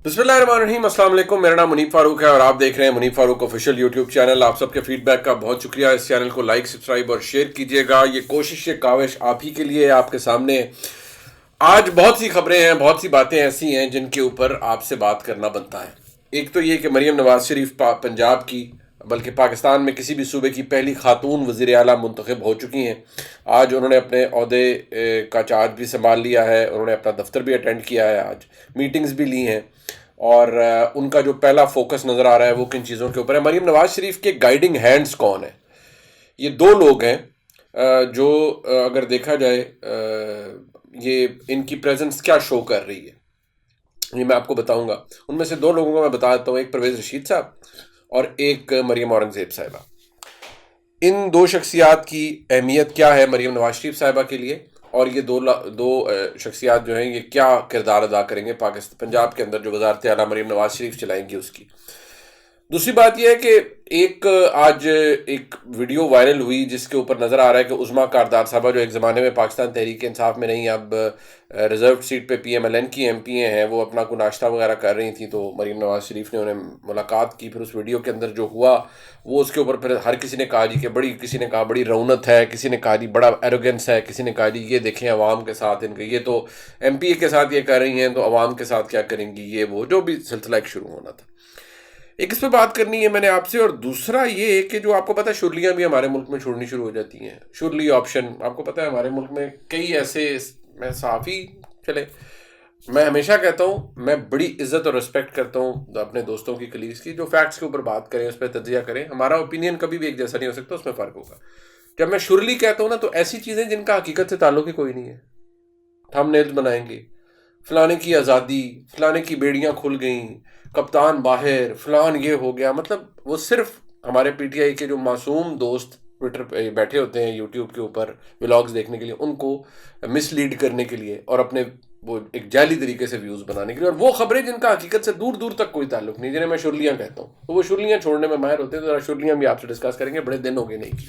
بسم اللہ الرحمن الرحیم. السلام علیکم. میرا نام منیب فاروق ہے اور آپ دیکھ رہے ہیں منیب فاروق آفیشیل یوٹیوب چینل. آپ سب کے فیڈ بیک کا بہت شکریہ. اس چینل کو لائک سبسکرائب اور شیئر کیجیے گا. یہ کوشش یہ کاوش آپ ہی کے لیے آپ کے سامنے. آج بہت سی خبریں ہیں, بہت سی باتیں ایسی ہیں جن کے اوپر آپ سے بات کرنا بنتا ہے. ایک تو یہ کہ مریم نواز شریف پنجاب کی بلکہ پاکستان میں کسی بھی صوبے کی پہلی خاتون وزیر اعلیٰ منتخب ہو چکی ہیں. آج انہوں نے اپنے عہدے کا چارج بھی سنبھال لیا ہے. انہوں نے اپنا دفتر بھی اٹینڈ کیا ہے, آج میٹنگز بھی لی ہیں, اور ان کا جو پہلا فوکس نظر آ رہا ہے وہ کن چیزوں کے اوپر ہے. مریم نواز شریف کے گائیڈنگ ہینڈز کون ہیں؟ یہ دو لوگ ہیں جو اگر دیکھا جائے یہ ان کی پریزنس کیا شو کر رہی ہے یہ میں آپ کو بتاؤں گا. ان میں سے دو لوگوں کو میں بتا دیتا ہوں, ایک پرویز رشید صاحب اور ایک مریم اورنگزیب صاحبہ. ان دو شخصیات کی اہمیت کیا ہے مریم نواز شریف صاحبہ کے لیے, اور یہ دو شخصیات جو ہیں یہ کیا کردار ادا کریں گے پاکستان پنجاب کے اندر جو وزارت اعلیٰ مریم نواز شریف چلائیں گی اس کی. دوسری بات یہ ہے کہ ایک آج ایک ویڈیو وائرل ہوئی جس کے اوپر نظر آ رہا ہے کہ عظمیٰ کاردار صاحبہ جو ایک زمانے میں پاکستان تحریک انصاف میں نہیں, اب ریزرو سیٹ پہ پی ایم ایل این کی ایم پی ہیں, وہ اپنا کوئی ناشتہ وغیرہ کر رہی تھیں, تو مریم نواز شریف نے انہیں ملاقات کی. پھر اس ویڈیو کے اندر جو ہوا وہ اس کے اوپر پھر ہر کسی نے کہا جی کہ کسی نے کہا بڑی رونت ہے, کسی نے کہا جی بڑا ایروگنس ہے, کسی نے کہا جی یہ دیکھیں عوام کے ساتھ ان کے, یہ تو ایم پی اے کے ساتھ یہ کر رہی ہیں تو عوام کے ساتھ کیا کریں گی, یہ وہ جو بھی سلسلہ ایک شروع ہونا تھا. ایک اس پہ بات کرنی ہے میں نے آپ سے, اور دوسرا یہ کہ جو آپ کو پتہ ہے شرلیاں بھی ہمارے ملک میں چھوڑنی شروع ہو جاتی ہیں. شرلی آپشن آپ کو پتہ ہے ہمارے ملک میں کئی ایسے, میں صحافی چلے میں ہمیشہ کہتا ہوں میں بڑی عزت اور رسپیکٹ کرتا ہوں اپنے دوستوں کی, کلیگز کی, جو فیکٹس کے اوپر بات کریں, اس پہ تجزیہ کریں. ہمارا اوپینین کبھی بھی ایک جیسا نہیں ہو سکتا, اس میں فرق ہوگا. جب میں شرلی کہتا ہوں نا تو ایسی چیزیں جن کا حقیقت سے تعلق ہی کوئی نہیں ہے. تھم نیلز بنائیں گے, فلانے کی آزادی, فلانے کی بیڑیاں کھل گئیں, کپتان باہر, فلان یہ ہو گیا. مطلب وہ صرف ہمارے پی ٹی آئی کے جو معصوم دوست ٹویٹر پہ بیٹھے ہوتے ہیں یوٹیوب کے اوپر ولاگز دیکھنے کے لیے, ان کو مس لیڈ کرنے کے لیے اور اپنے وہ ایک جعلی طریقے سے ویوز بنانے کے لیے, اور وہ خبریں جن کا حقیقت سے دور دور تک کوئی تعلق نہیں, جنہیں میں شرلیاں کہتا ہوں, تو وہ شرلیاں چھوڑنے میں ماہر ہوتے ہیں. تو ذرا شرلیاں بھی آپ سے ڈسکس کریں گے, بڑے دن ہو گئے نہیں کی.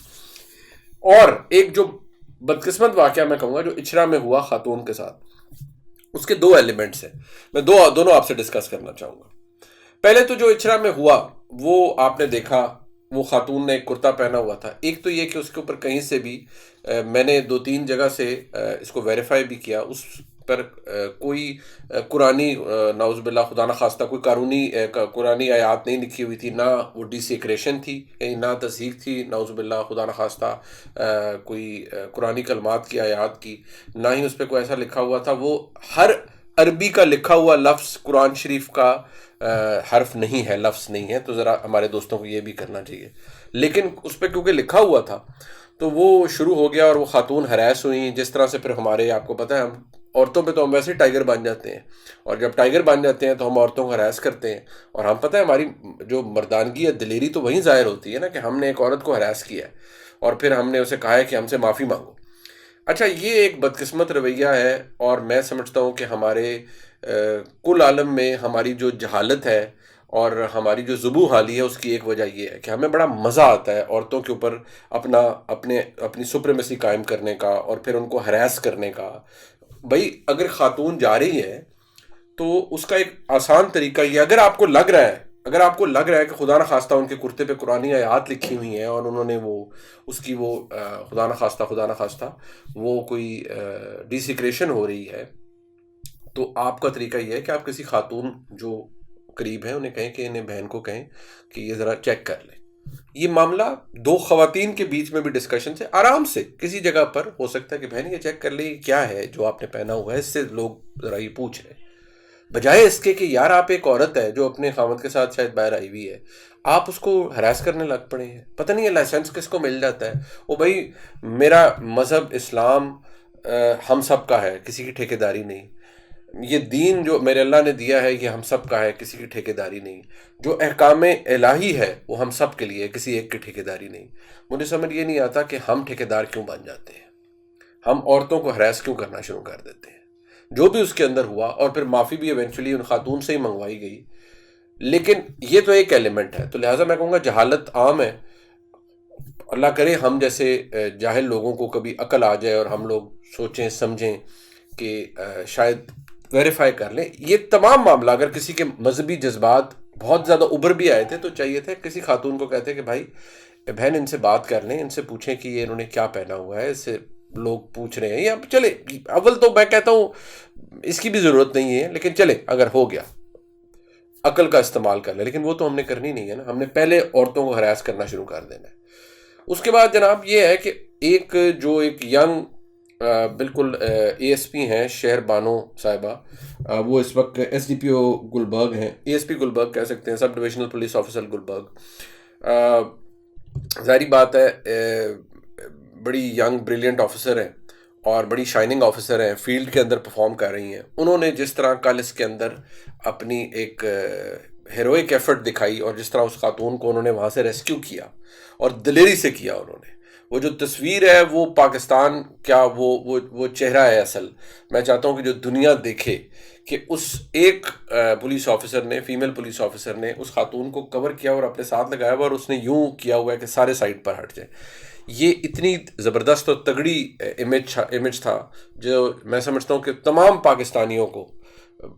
اور ایک جو بدقسمت واقعہ میں کہوں گا جو اچھرا میں ہوا خاتون کے ساتھ, اس کے دو ایلیمنٹس ہیں, میں دونوں آپ سے ڈسکس کرنا چاہوں گا. پہلے تو جو اچھرا میں ہوا وہ آپ نے دیکھا, وہ خاتون نے ایک کرتا پہنا ہوا تھا. ایک تو یہ کہ اس کے اوپر کہیں سے بھی میں نے 2-3 جگہ سے اس کو ویریفائی بھی کیا, اس پر کوئی قرآنی نعوذ باللہ خدا نخواستہ کوئی قرآنی آیات نہیں لکھی ہوئی تھی, نہ وہ ڈیسیکریشن تھی, یعنی نہ تصحیح تھی نعوذ باللہ خدا نخواستہ کوئی قرآنی کلمات کی آیات کی, نہ ہی اس پہ کوئی ایسا لکھا ہوا تھا. وہ ہر عربی کا لکھا ہوا لفظ قرآن شریف کا حرف نہیں ہے, لفظ نہیں ہے, تو ذرا ہمارے دوستوں کو یہ بھی کرنا چاہیے. لیکن اس پہ کیونکہ لکھا ہوا تھا تو وہ شروع ہو گیا, اور وہ خاتون ہراس ہوئیں. جس طرح سے پھر ہمارے, آپ کو پتہ ہے ہم عورتوں پہ تو ہم ویسے ٹائیگر بن جاتے ہیں, اور جب ٹائیگر بن جاتے ہیں تو ہم عورتوں کو ہراس کرتے ہیں, اور ہم پتہ ہے ہماری جو مردانگی ہے دلیری تو وہیں ظاہر ہوتی ہے نا کہ ہم نے ایک عورت کو ہراس کیا ہے اور پھر ہم نے اسے کہا ہے کہ ہم سے معافی مانگو. اچھا یہ ایک بدقسمت رویہ ہے, اور میں سمجھتا ہوں کہ ہمارے کل عالم میں ہماری جو جہالت ہے اور ہماری جو ذبو حالی ہے اس کی ایک وجہ یہ ہے کہ ہمیں بڑا مزہ آتا ہے عورتوں کے اوپر اپنی سپریمیسی قائم کرنے کا اور پھر ان کو ہراس کرنے کا. بھائی اگر خاتون جا رہی ہے تو اس کا ایک آسان طریقہ یہ, اگر آپ کو لگ رہا ہے کہ خدا نخواستہ ان کے کرتے پہ قرآنی آیات لکھی ہوئی ہیں اور انہوں نے اس کی خدا نخواستہ وہ کوئی ڈیسیکریشن ہو رہی ہے, تو آپ کا طریقہ یہ ہے کہ آپ کسی خاتون جو قریب ہیں انہیں کہیں کہ انہیں بہن کو کہیں کہ یہ ذرا چیک کر لیں. یہ معاملہ دو خواتین کے بیچ میں بھی ڈسکشن سے آرام سے کسی جگہ پر ہو سکتا ہے کہ بہن یہ چیک کر لیں کیا ہے جو آپ نے پہنا ہوا ہے, اس سے لوگ ذرا یہ پوچھ رہے ہیں, بجائے اس کے کہ یار آپ ایک عورت ہے جو اپنے خامد کے ساتھ شاید باہر آئی ہوئی ہے, آپ اس کو ہراس کرنے لگ پڑے ہیں. پتہ نہیں ہے لائسنس کس کو مل جاتا ہے. وہ بھائی میرا مذہب اسلام ہم سب کا ہے, کسی کی ٹھیکیداری نہیں. یہ دین جو میرے اللہ نے دیا ہے یہ ہم سب کا ہے, کسی کی ٹھیکیداری نہیں. جو احکام الہی ہے وہ ہم سب کے لیے, کسی ایک کی ٹھیکیداری نہیں. مجھے سمجھ یہ نہیں آتا کہ ہم ٹھیکیدار کیوں بن جاتے ہیں, ہم عورتوں کو ہراس کیوں کرنا شروع کر دیتے ہیں. جو بھی اس کے اندر ہوا, اور پھر معافی بھی ایونچولی ان خاتون سے ہی منگوائی گئی. لیکن یہ تو ایک ایلیمنٹ ہے, تو لہٰذا میں کہوں گا جہالت عام ہے. اللہ کرے ہم جیسے جاہل لوگوں کو کبھی عقل آ جائے اور ہم لوگ سوچیں سمجھیں کہ شاید ویریفائی کر لیں. یہ تمام معاملہ اگر کسی کے مذہبی جذبات بہت زیادہ ابھر بھی آئے تھے تو چاہیے تھے کسی خاتون کو کہتے کہ بھائی بہن ان سے بات کر لیں, ان سے پوچھیں کہ یہ انہوں نے کیا پہنا ہوا ہے, اس سے لوگ پوچھ رہے ہیں, یا چلے اول تو میں کہتا ہوں اس کی بھی ضرورت نہیں ہے, لیکن چلے اگر ہو گیا عقل کا استعمال کر لیں. لیکن وہ تو ہم نے کرنی نہیں ہے نا, ہم نے پہلے عورتوں کو ہراس کرنا شروع کر دینا ہے. اس کے بعد جناب یہ ہے کہ ایک ینگ بالکل اے ایس پی ہیں شہر بانو صاحبہ, وہ اس وقت ایس ڈی پی او گلبرگ ہیں, اے ایس پی گلبرگ کہہ سکتے ہیں, sub divisional police officer Gulberg. ظاہری بات ہے بڑی ینگ بریلینٹ آفیسر ہیں اور بڑی شائننگ آفیسر ہیں, فیلڈ کے اندر پرفارم کر رہی ہیں. انہوں نے جس طرح کل اس کے اندر اپنی ایک ہیروئک ایفرٹ دکھائی اور جس طرح اس خاتون کو انہوں نے وہاں سے ریسکیو کیا اور دلیری سے کیا انہوں نے, وہ جو تصویر ہے وہ پاکستان کیا وہ چہرہ ہے اصل. میں چاہتا ہوں کہ جو دنیا دیکھے کہ اس ایک پولیس آفیسر نے, فیمیل پولیس آفیسر نے اس خاتون کو کور کیا اور اپنے ساتھ لگایا ہوا, اور اس نے یوں کیا ہوا ہے کہ سارے سائڈ پر ہٹ جائیں. یہ اتنی زبردست اور تگڑی امیج تھا جو میں سمجھتا ہوں کہ تمام پاکستانیوں کو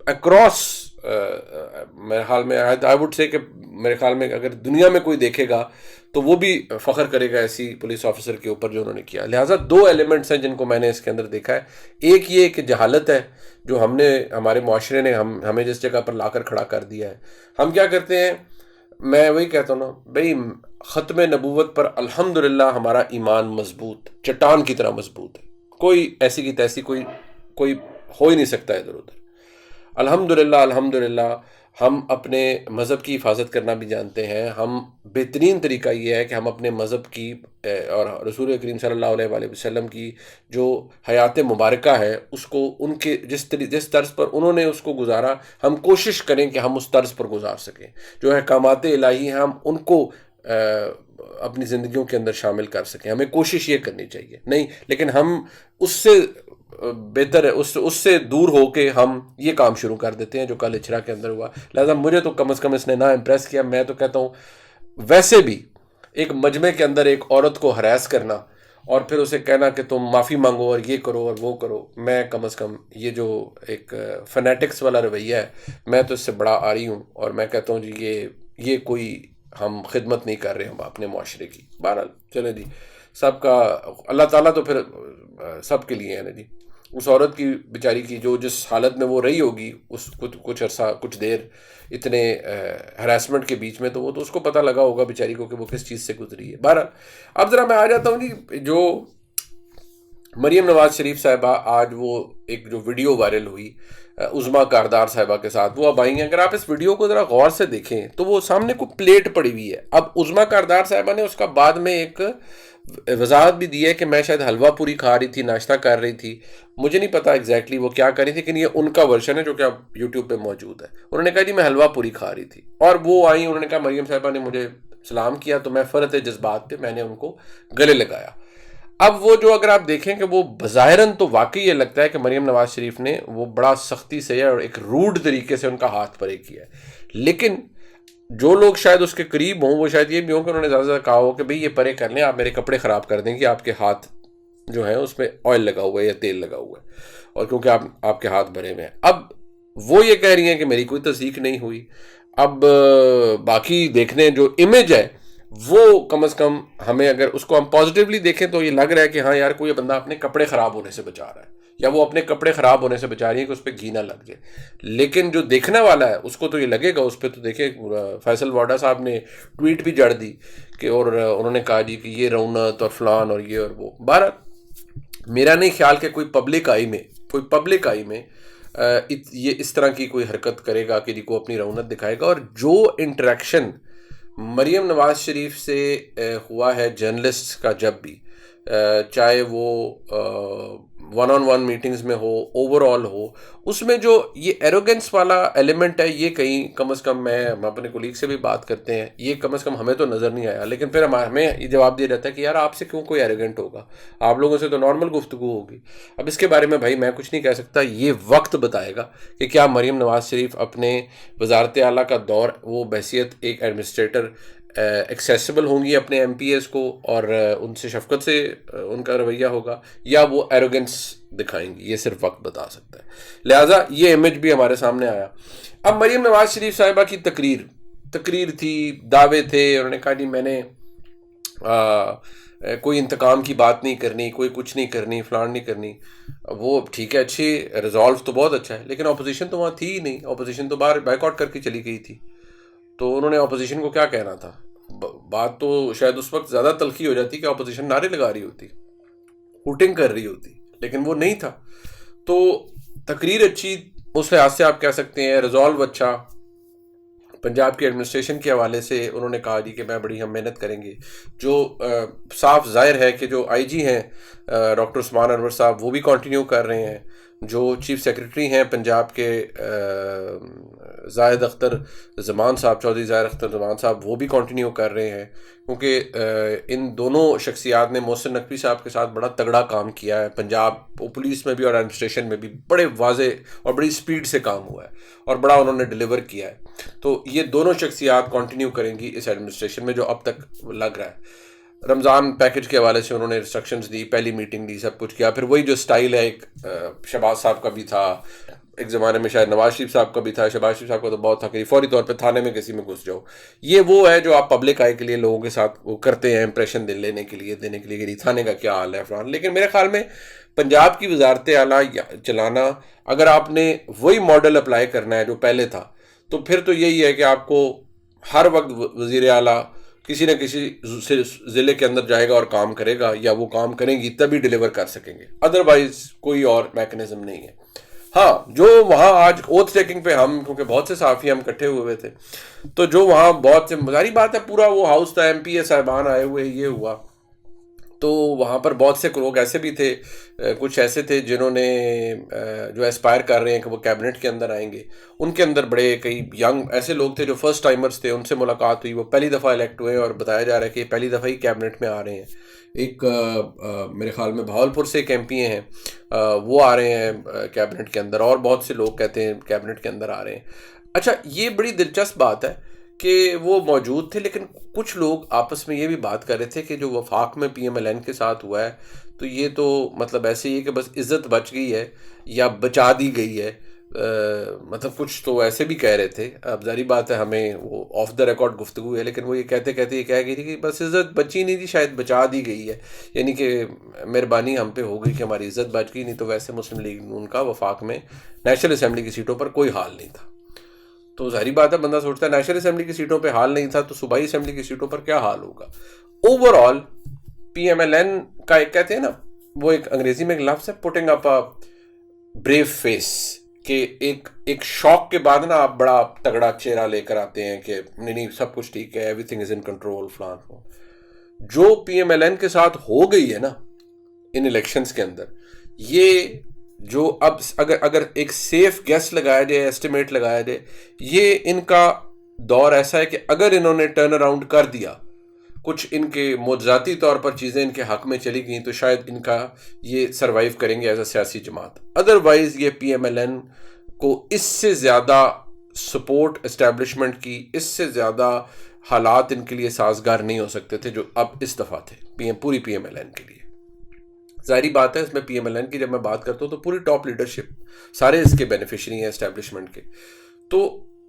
اکراس میرے خیال میں آئی وڈ سے کہ میرے خیال میں اگر دنیا میں کوئی دیکھے گا تو وہ بھی فخر کرے گا ایسی پولیس آفیسر کے اوپر جو انہوں نے کیا. لہٰذا دو ایلیمنٹس ہیں جن کو میں نے اس کے اندر دیکھا ہے. ایک یہ کہ جہالت ہے جو ہمارے معاشرے نے ہمیں جس جگہ پر لا کر کھڑا کر دیا ہے. ہم کیا کرتے ہیں, میں وہی کہتا ہوں نا بھائی, ختم نبوت پر الحمدللہ ہمارا ایمان مضبوط, چٹان کی طرح مضبوط ہے. کوئی ایسی کی تیسی کوئی ہو ہی نہیں سکتا ادھر ادھر. الحمدللہ ہم اپنے مذہب کی حفاظت کرنا بھی جانتے ہیں. ہم بہترین طریقہ یہ ہے کہ ہم اپنے مذہب کی اور رسول کریم صلی اللہ علیہ وآلہ وسلم کی جو حیات مبارکہ ہے اس کو ان کے جس طرز پر انہوں نے اس کو گزارا, ہم کوشش کریں کہ ہم اس طرز پر گزار سکیں. جو احکامات الہی ہیں ہم ان کو اپنی زندگیوں کے اندر شامل کر سکیں. ہمیں کوشش یہ کرنی چاہیے نہیں, لیکن ہم اس سے بہتر ہے اس سے دور ہو کے ہم یہ کام شروع کر دیتے ہیں جو کل اچھرا کے اندر ہوا. لہٰذا مجھے تو کم از کم اس نے نہ امپریس کیا. میں تو کہتا ہوں ویسے بھی ایک مجمع کے اندر ایک عورت کو ہراس کرنا اور پھر اسے کہنا کہ تم معافی مانگو اور یہ کرو اور وہ کرو, میں کم از کم یہ جو ایک فنیٹکس والا رویہ ہے میں تو اس سے بڑا آری ہوں. اور میں کہتا ہوں جی یہ کوئی ہم خدمت نہیں کر رہے ہم اپنے معاشرے کی. بہرحال چلیں جی, سب کا اللہ تعالیٰ تو پھر سب کے لیے ہے نا جی. اس عورت کی بیچاری کی جو جس حالت میں وہ رہی ہوگی اس کچھ عرصہ کچھ دیر اتنے ہراسمنٹ کے بیچ میں, تو وہ تو اس کو پتہ لگا ہوگا بیچاری کو کہ وہ کس چیز سے گزری ہے. بہرحال اب ذرا میں آ جاتا ہوں جی, جو مریم نواز شریف صاحبہ آج وہ ایک جو ویڈیو وائرل ہوئی عظمیٰ کاردار صاحبہ کے ساتھ, وہ اب آئی ہیں. اگر آپ اس ویڈیو کو ذرا غور سے دیکھیں تو وہ سامنے کو پلیٹ پڑی ہوئی ہے. اب عظمیٰ کاردار صاحبہ نے اس کا بعد میں ایک وضاحت بھی دی ہے کہ میں شاید حلوہ پوری کھا رہی تھی, ناشتہ کر رہی تھی, مجھے نہیں پتا ایگزیکٹلی وہ کیا کر رہی تھی, لیکن یہ ان کا ورژن ہے جو کہ اب یوٹیوب پہ موجود ہے. انہوں نے کہا جی میں حلوہ پوری کھا رہی تھی, اور وہ آئیں, انہوں نے کہا مریم صاحبہ نے مجھے سلام کیا تو میں فرط جذبات پہ میں نے ان کو گلے لگایا. اب وہ جو اگر آپ دیکھیں کہ وہ بظاہراً تو واقعی یہ لگتا ہے کہ مریم نواز شریف نے وہ بڑا سختی سے اور ایک روڈ طریقے سے ان کا ہاتھ پرے کیا ہے, لیکن جو لوگ شاید اس کے قریب ہوں وہ شاید یہ بھی ہوں کہ انہوں نے زیادہ زیادہ کہا ہو کہ بھئی یہ پرے کر لیں, آپ میرے کپڑے خراب کر دیں گے, آپ کے ہاتھ جو ہیں اس میں آئل لگا ہوا ہے یا تیل لگا ہوا ہے, اور کیونکہ آپ کے ہاتھ بھرے ہوئے ہیں. اب وہ یہ کہہ رہی ہیں کہ میری کوئی تصدیق نہیں ہوئی. اب باقی دیکھنے جو امیج ہے وہ کم از کم ہمیں اگر اس کو ہم پازیٹیولی دیکھیں تو یہ لگ رہا ہے کہ ہاں یار کوئی بندہ اپنے کپڑے خراب ہونے سے بچا رہا ہے, یا وہ اپنے کپڑے خراب ہونے سے بچا رہی ہے کہ اس پہ گھی نہ لگ جائے. لیکن جو دیکھنے والا ہے اس کو تو یہ لگے گا, اس پہ تو دیکھیں فیصل واڈا صاحب نے ٹویٹ بھی جڑ دی کہ اور انہوں نے کہا جی کہ یہ رونت اور فلان اور یہ اور وہ. بہرحال میرا نہیں خیال کہ کوئی پبلک آئی میں یہ اس طرح کی کوئی حرکت کرے گا کہ جی کو اپنی رونت دکھائے گا. اور جو انٹریکشن مریم نواز شریف سے ہوا ہے جرنلسٹ کا, جب بھی چاہے وہ ون آن ون میٹنگز میں ہو, اوور آل ہو, اس میں جو یہ ایروگنس والا ایلیمنٹ ہے یہ کہیں کم از کم ہم اپنے کولیگ سے بھی بات کرتے ہیں, یہ کم از کم ہمیں تو نظر نہیں آیا. لیکن پھر ہمیں یہ جواب دیا جاتا ہے کہ یار آپ سے کیوں کوئی ایروگنٹ ہوگا, آپ لوگوں سے تو نارمل گفتگو ہوگی. اب اس کے بارے میں بھائی میں کچھ نہیں کہہ سکتا, یہ وقت بتائے گا کہ کیا مریم نواز شریف اپنے وزارت اعلیٰ کا دور وہ بحیثیت ایک ایڈمنسٹریٹر ایکسیسیبل ہوں گی اپنے ایم پی ایس کو اور ان سے شفقت سے ان کا رویہ ہوگا, یا وہ ایروگنس دکھائیں گی, یہ صرف وقت بتا سکتا ہے. لہٰذا یہ امیج بھی ہمارے سامنے آیا. اب مریم نواز شریف صاحبہ کی تقریر تھی, دعوے تھے, انہوں نے کہا جی میں نے کوئی انتقام کی بات نہیں کرنی, کوئی کچھ نہیں کرنی, فلان نہیں کرنی. وہ ٹھیک ہے, اچھی ریزالو تو بہت اچھا ہے, لیکن اپوزیشن تو وہاں تھی ہی نہیں. اپوزیشن تو باہر بائیک آؤٹ کر کے چلی گئی تھی. تو انہوں نے اپوزیشن کو کیا کہنا تھا؟ بات تو شاید اس وقت زیادہ تلخی ہو جاتی کہ اپوزیشن نعرے لگا رہی ہوتی, ہوٹنگ کر رہی ہوتی, لیکن وہ نہیں تھا. تو تقریر اچھی, اس لحاظ سے آپ کہہ سکتے ہیں ریزالو اچھا. پنجاب کے ایڈمنسٹریشن کے حوالے سے انہوں نے کہا جی کہ میں بڑی ہم محنت کریں گے. جو صاف ظاہر ہے کہ جو آئی جی ہیں ڈاکٹر عثمان انور صاحب, وہ بھی کنٹینیو کر رہے ہیں. جو چیف سیکرٹری ہیں پنجاب کے زاہد اختر زمان صاحب, چودھری زاہد اختر زمان صاحب, وہ بھی کنٹینیو کر رہے ہیں. کیونکہ ان دونوں شخصیات نے محسن نقوی صاحب کے ساتھ بڑا تگڑا کام کیا ہے. پنجاب پولیس میں بھی اور ایڈمنسٹریشن میں بھی بڑے واضح اور بڑی سپیڈ سے کام ہوا ہے, اور بڑا انہوں نے ڈیلیور کیا ہے. تو یہ دونوں شخصیات کنٹینیو کریں گی اس ایڈمنسٹریشن میں, جو اب تک لگ رہا ہے. رمضان پیکج کے حوالے سے انہوں نے انسٹرکشنز دی, پہلی میٹنگ دی, سب کچھ کیا. پھر وہی جو سٹائل ہے, ایک شہباز صاحب کا بھی تھا, ایک زمانے میں شاید نواز شریف صاحب کا بھی تھا. شہباز شریف صاحب کا تو بہت تھا کہ فوری طور پہ تھانے میں کسی میں گھس جاؤ. یہ وہ ہے جو آپ پبلک آئی کے لیے لوگوں کے ساتھ وہ کرتے ہیں, امپریشن دینے کے لیے کہ تھانے کا کیا حال ہے فلان. لیکن میرے خیال میں پنجاب کی وزارت اعلیٰ چلانا, اگر آپ نے وہی ماڈل اپلائی کرنا ہے جو پہلے تھا, تو پھر تو یہی ہے کہ آپ کو ہر وقت وزیر اعلیٰ کسی نہ کسی ضلع کے اندر جائے گا اور کام کرے گا, یا وہ کام کریں گی تبھی ڈیلیور کر سکیں گے, ادروائز کوئی اور میکنزم نہیں ہے. ہاں, جو وہاں آج اوتھ ٹیکنگ پہ ہم, کیونکہ بہت سے صحافی ہم اکٹھے ہوئے تھے, تو جو وہاں بہت سے, ظاہری بات ہے پورا وہ ہاؤس تھا, ایم پی اے صاحبان آئے ہوئے, یہ ہوا. تو وہاں پر بہت سے لوگ ایسے بھی تھے, کچھ ایسے تھے جنہوں نے جو ایسپائر کر رہے ہیں کہ وہ کیبنٹ کے اندر آئیں گے. ان کے اندر بڑے کئی ینگ ایسے لوگ تھے جو فرسٹ ٹائمرز تھے, ان سے ملاقات ہوئی, وہ پہلی دفعہ الیکٹ ہوئے, اور بتایا جا رہا ہے کہ یہ پہلی دفعہ ہی کیبنٹ میں آ رہے ہیں. ایک میرے خیال میں بھاولپور سے ایک ایم پی ہیں, وہ آ رہے ہیں کیبنٹ کے اندر, اور بہت سے لوگ کہتے ہیں کیبنٹ کے اندر آ رہے ہیں. اچھا, یہ بڑی دلچسپ بات ہے کہ وہ موجود تھے, لیکن کچھ لوگ آپس میں یہ بھی بات کر رہے تھے کہ جو وفاق میں پی ایم ایل این کے ساتھ ہوا ہے, تو یہ تو مطلب ایسے ہی ہے کہ بس عزت بچ گئی ہے یا بچا دی گئی ہے. مطلب کچھ تو ایسے بھی کہہ رہے تھے. اب ظاہری بات ہے ہمیں وہ آف دا ریکارڈ گفتگو ہے, لیکن وہ یہ کہتے یہ کہہ گئی تھی کہ بس عزت بچی نہیں تھی, شاید بچا دی گئی ہے, یعنی کہ مہربانی ہم پہ ہو گئی کہ ہماری عزت بچ گئی, نہیں تو ویسے مسلم لیگ ان کا وفاق میں نیشنل اسمبلی کی سیٹوں پر کوئی حال نہیں تھا. تو ظاہری بات ہے, بندہ سوچتا ہے نیشنل اسمبلی کی سیٹوں پہ حال نہیں تھا تو صوبائی اسمبلی کی سیٹوں پر کیا حال ہوگا. Overall P M L N کا ایک کہتے ہیں نا, وہ ایک انگریزی میں ایک لفظ ہے پوٹنگ اپ اے بریو فیس, کہ ایک شوق کے بعد نا آپ بڑا تگڑا چہرہ لے کر آتے ہیں کہ نہیں سب کچھ ٹھیک ہے, every thing is in control فلان. جو پی ایم ایل این کے ساتھ ہو گئی ہے نا ان الیکشنز کے اندر, یہ جو اب اگر ایک سیف گیس لگایا جائے, ایسٹیمیٹ لگایا جائے, یہ ان کا دور ایسا ہے کہ اگر انہوں نے ٹرن اراؤنڈ کر دیا, کچھ ان کے معجزاتی طور پر چیزیں ان کے حق میں چلی گئیں, تو شاید ان کا یہ سروائیو کریں گے ایز اے سیاسی جماعت. ادروائز یہ پی ایم ایل این کو اس سے زیادہ سپورٹ اسٹیبلشمنٹ کی, اس سے زیادہ حالات ان کے لیے سازگار نہیں ہو سکتے تھے جو اب اس دفعہ تھے پوری پی ایم ایل این کے لیے. ظاہری بات ہے اس میں پی ایم ایل این کی جب میں بات کرتا ہوں تو پوری ٹاپ لیڈرشپ سارے اس کے بینیفیشری ہیں اسٹیبلشمنٹ کے. تو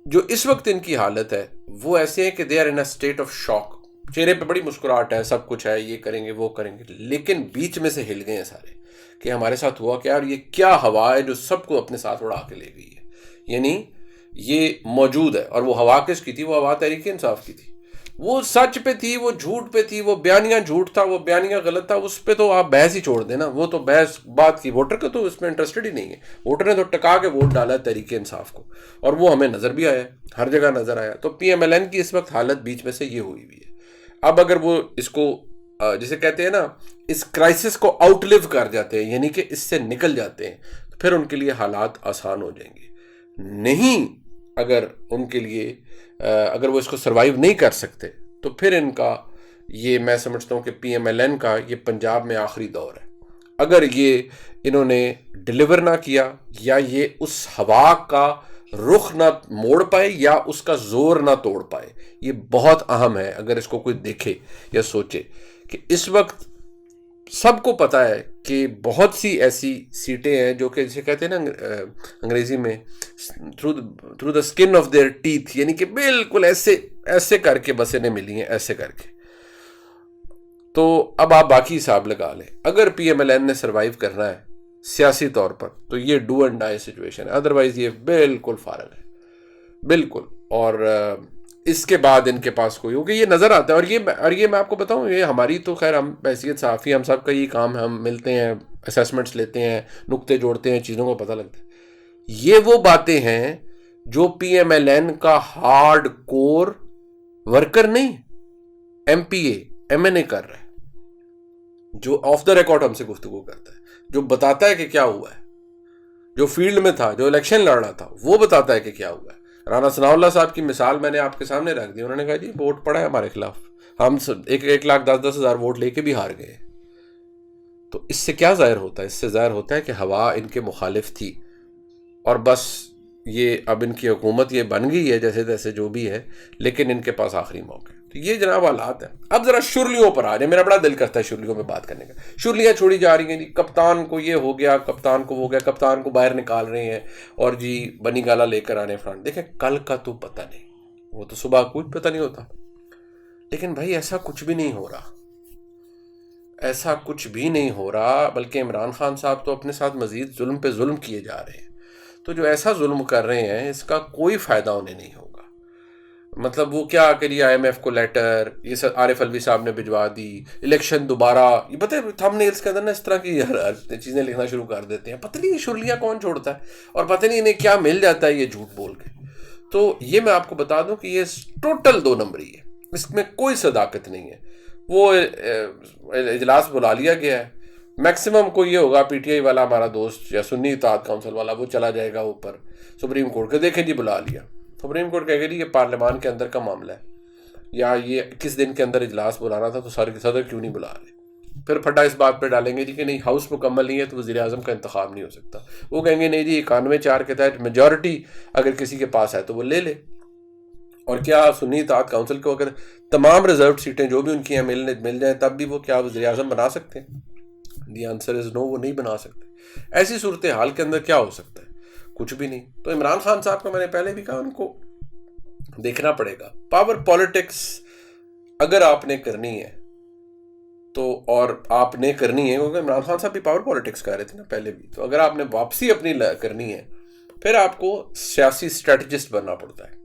جو اس وقت ان کی حالت ہے وہ ایسے ہیں کہ they are in a state of shock. چہرے پہ بڑی مسکراہٹ ہے, سب کچھ ہے, یہ کریں گے وہ کریں گے, لیکن بیچ میں سے ہل گئے ہیں سارے کہ ہمارے ساتھ ہوا کیا, اور یہ کیا ہوا ہے جو سب کو اپنے ساتھ اڑا کے لے گئی ہے. یعنی یہ موجود ہے, اور وہ ہوا کس کی تھی؟ وہ ہوا تحریک انصاف کی تھی. وہ سچ پہ تھی, وہ جھوٹ پہ تھی, وہ بیانیہ جھوٹ تھا, وہ بیانیہ غلط تھا, اس پہ تو آپ بحث ہی چھوڑ دیں نا. وہ تو بحث بات کی, ووٹر کا تو اس میں انٹرسٹڈ ہی نہیں ہے. ووٹر نے تو ٹکا کے ووٹ ڈالا ہے تحریک انصاف کو, اور وہ ہمیں نظر بھی آیا, ہر جگہ نظر آیا. تو پی ایم ایل این کی اس وقت حالت بیچ میں سے یہ ہوئی ہے. اب اگر وہ اس کو جسے کہتے ہیں نا اس کرائسس کو آؤٹ لیو کر جاتے ہیں, یعنی کہ اس سے نکل جاتے ہیں, تو پھر ان کے لیے حالات آسان ہو جائیں گے. نہیں, اگر ان کے لیے اگر وہ اس کو سروائیو نہیں کر سکتے, تو پھر ان کا یہ میں سمجھتا ہوں کہ پی ایم ایل این کا یہ پنجاب میں آخری دور ہے. اگر یہ انہوں نے ڈیلیور نہ کیا, یا یہ اس ہوا کا رخ نہ موڑ پائے, یا اس کا زور نہ توڑ پائے. یہ بہت اہم ہے اگر اس کو کوئی دیکھے یا سوچے کہ اس وقت سب کو پتا ہے کہ بہت سی ایسی سیٹیں ہیں جو کہ جسے کہتے ہیں نا انگریزی میں through the skin of their teeth, یعنی کہ بالکل ایسے کر کے بس انہیں ملی ہیں، ایسے کر کے. تو اب آپ باقی حساب لگا لیں. اگر پی ایم ایل این نے سروائیو کرنا ہے سیاسی طور پر تو یہ ڈو اینڈ ڈائی سچویشن ہے، ادروائز یہ بالکل فارغ ہے، بالکل. اور اس کے بعد ان کے پاس کوئی ہوگا، یہ نظر آتا ہے. اور یہ میں آپ کو بتاؤں، یہ ہماری تو خیر ہم بحیثیت صحافی ہم سب کا یہ کام ہے، ہم ملتے ہیں، اسیسمنٹس لیتے ہیں، نقطے جوڑتے ہیں، چیزوں کو پتہ لگتا ہے. یہ وہ باتیں ہیں جو پی ایم ایل این کا ہارڈ کور ورکر نہیں، M P A M N A کر رہا ہے، جو آف دا ریکارڈ ہم سے گفتگو کرتا ہے، جو بتاتا ہے کہ کیا ہوا ہے، جو فیلڈ میں تھا، جو الیکشن لڑ رہا تھا، وہ بتاتا ہے کہ کیا ہوا ہے. رانا ثناء اللہ صاحب کی مثال میں نے آپ کے سامنے رکھ دی. انہوں نے کہا جی ووٹ پڑا ہے ہمارے خلاف، ہم 1,10,000 ووٹ لے کے بھی ہار گئے. تو اس سے کیا ظاہر ہوتا ہے؟ اس سے ظاہر ہوتا ہے کہ ہوا ان کے مخالف تھی، اور بس یہ اب ان کی حکومت یہ بن گئی ہے جیسے تیسے جو بھی ہے، لیکن ان کے پاس آخری موقع ہے. تو یہ جناب حالات ہیں. اب ذرا شرلیوں پر آ جائیں، میرا بڑا دل کرتا ہے شرلیوں پہ بات کرنے کا. شرلیاں چھوڑی جا رہی ہیں جی، کپتان کو یہ ہو گیا، کپتان کو ہو گیا، کپتان کو باہر نکال رہے ہیں، اور جی بنی گالا لے کر آنے فرانٹ. دیکھیں کل کا تو پتہ نہیں، وہ تو صبح کچھ پتہ نہیں ہوتا، لیکن بھائی ایسا کچھ بھی نہیں ہو رہا، ایسا کچھ بھی نہیں ہو رہا، بلکہ عمران خان صاحب تو اپنے ساتھ مزید ظلم پہ ظلم کیے جا رہے ہیں. تو جو ایسا ظلم کر رہے ہیں اس کا کوئی فائدہ انہیں نہیں ہوگا. مطلب وہ کیا کریے، آئی ایم ایف کو لیٹر یہ سب عارف الوی صاحب نے بھجوا دی، الیکشن دوبارہ، یہ پتہ ہے تھم نیلز کے اندر نا اس طرح کی چیزیں لکھنا شروع کر دیتے ہیں. پتہ نہیں یہ شرلیاں کون چھوڑتا ہے، اور پتہ نہیں انہیں کیا مل جاتا ہے یہ جھوٹ بول کے. تو یہ میں آپ کو بتا دوں کہ یہ ٹوٹل 2 نمبری ہے، اس میں کوئی صداقت نہیں ہے. وہ اجلاس بلا لیا گیا ہے، میکسیمم کو یہ ہوگا پی ٹی آئی والا ہمارا دوست یا سنی اتحاد کونسل والا وہ چلا جائے گا اوپر سپریم کورٹ کے، دیکھیں جی بلا لیا. سپریم کورٹ کہے گا جی یہ پارلیمان کے اندر کا معاملہ ہے، یا یہ کس دن کے اندر اجلاس بلانا تھا تو صدر کیوں نہیں بلا رہے. پھر پھٹا اس بات پہ ڈالیں گے جی کہ نہیں ہاؤس مکمل نہیں ہے تو وزیر اعظم کا انتخاب نہیں ہو سکتا. وہ کہیں گے نہیں جی 91-4 کے تحت میجورٹی اگر کسی کے پاس ہے تو وہ لے لے. اور کیا سنی اتحاد کونسل کو اگر تمام ریزروڈ سیٹیں جو بھی ان کی ہیں مل جائیں تب بھی وہ کیا وزیر اعظم بنا سکتے ہیں؟ دی آنسر از نو، وہ نہیں بنا سکتے. ایسی صورتحال کے اندر کیا ہو سکتا ہے؟ کچھ بھی نہیں. تو عمران خان صاحب کو میں نے پہلے بھی کہا ان کو دیکھنا پڑے گا. پاور پالیٹکس اگر آپ نے کرنی ہے تو، اور آپ نے کرنی ہے کیونکہ عمران خان صاحب بھی پاور پالیٹکس کر رہے تھے نا پہلے بھی، تو اگر آپ نے واپسی اپنی کرنی ہے پھر آپ کو سیاسی اسٹریٹجسٹ بننا پڑتا ہے.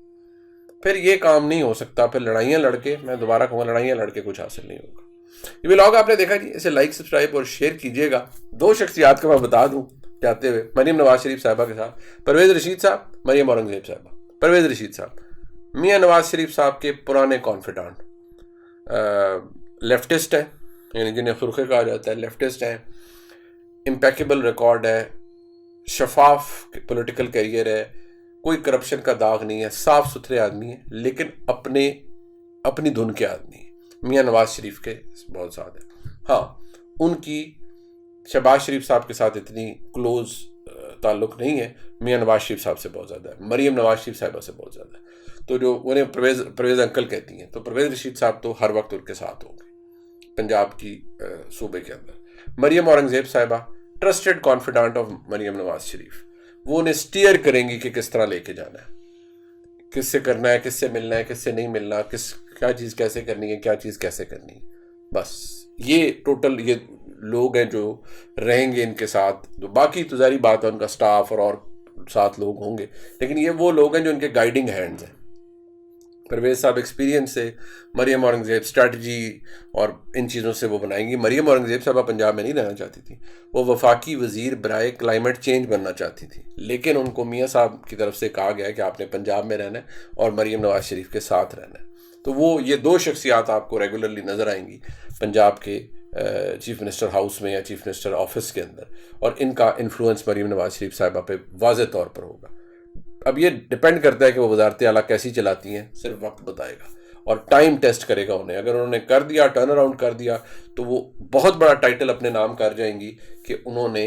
پھر یہ کام نہیں ہو سکتا، پھر لڑائیاں لڑ کے، میں دوبارہ کہوں گا لڑائیاں لڑ کے کچھ حاصل نہیں ہوگا. یہ ولاگ آپ نے دیکھا جی، اسے لائک سبسکرائب اور شیئر کیجیے گا. 2 شخصیات کا میں بتا دوں جاتے ہوئے، مریم نواز شریف صاحبہ کے ساتھ پرویز رشید صاحب، مریم اورنگزیب صاحبہ. پرویز رشید صاحب میاں نواز شریف صاحب کے پرانے کانفیڈانٹ، لیفٹسٹ ہیں، یعنی جنہیں سرخے کہا جاتا ہے، لیفٹسٹ ہیں، امپیکیبل ریکارڈ ہے، شفاف پولیٹیکل کیریئر ہے، کوئی کرپشن کا داغ نہیں ہے، صاف ستھرے آدمی ہیں، لیکن اپنی دھن کے آدمی ہیں. میاں نواز شریف کے بہت ساتھ ہیں. ہاں ان کی شہباز شریف صاحب کے ساتھ اتنی کلوز تعلق نہیں ہے، میاں نواز شریف صاحب سے بہت زیادہ ہے، مریم نواز شریف صاحبہ سے بہت زیادہ ہے. تو جو انہیں پرویز انکل کہتی ہیں، تو پرویز رشید صاحب تو ہر وقت ان کے ساتھ ہوں گے پنجاب کی صوبے کے اندر. مریم اورنگزیب صاحبہ ٹرسٹڈ کانفیڈانٹ آف مریم نواز شریف، وہ انہیں سٹیئر کریں گی کہ کس طرح لے کے جانا ہے، کس سے کرنا ہے، کس سے ملنا ہے، کس سے نہیں ملنا، کیا چیز کیسے کرنی ہے، کیا چیز کیسے کرنی ہے. بس یہ ٹوٹل یہ لوگ ہیں جو رہیں گے ان کے ساتھ. جو باقی تو ظاہری بات ہے ان کا سٹاف اور 7 لوگ ہوں گے، لیکن یہ وہ لوگ ہیں جو ان کے گائیڈنگ ہینڈز ہیں. پرویز صاحب ایکسپیرینس سے، مریم اورنگزیب اسٹریٹجی اور ان چیزوں سے وہ بنائیں گی. مریم اورنگزیب صاحبہ پنجاب میں نہیں رہنا چاہتی تھی، وہ وفاقی وزیر برائے کلائمیٹ چینج بننا چاہتی تھی، لیکن ان کو میاں صاحب کی طرف سے کہا گیا کہ آپ نے پنجاب میں رہنا ہے اور مریم نواز شریف کے ساتھ رہنا ہے. تو وہ یہ 2 شخصیات آپ کو ریگولرلی نظر آئیں گی پنجاب کے چیف منسٹر ہاؤس میں یا چیف منسٹر آفس کے اندر، اور ان کا انفلوئنس مریم نواز شریف صاحبہ پہ واضح طور پر ہوگا. اب یہ ڈیپینڈ کرتا ہے کہ وہ وزارت اعلیٰ کیسی چلاتی ہیں، صرف وقت بتائے گا اور ٹائم ٹیسٹ کرے گا انہیں. اگر انہوں نے کر دیا، ٹرن اراؤنڈ کر دیا، تو وہ بہت بڑا ٹائٹل اپنے نام کر جائیں گی کہ انہوں نے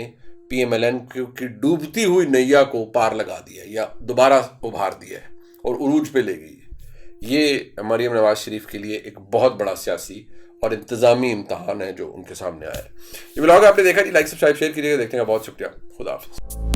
پی ایم ایل این کی ڈوبتی ہوئی نیا کو پار لگا دیا یا دوبارہ ابھار دیا ہے اور عروج پہ لے گئی ہے. یہ مریم نواز شریف کے لیے ایک بہت بڑا سیاسی اور انتظامی امتحان ہے جو ان کے سامنے آئے. یہ ولاگ آپ نے دیکھا جی, لائک سبسکرائب شیئر کیجیے گا. دیکھنے کا بہت شکریہ. خدا حافظ.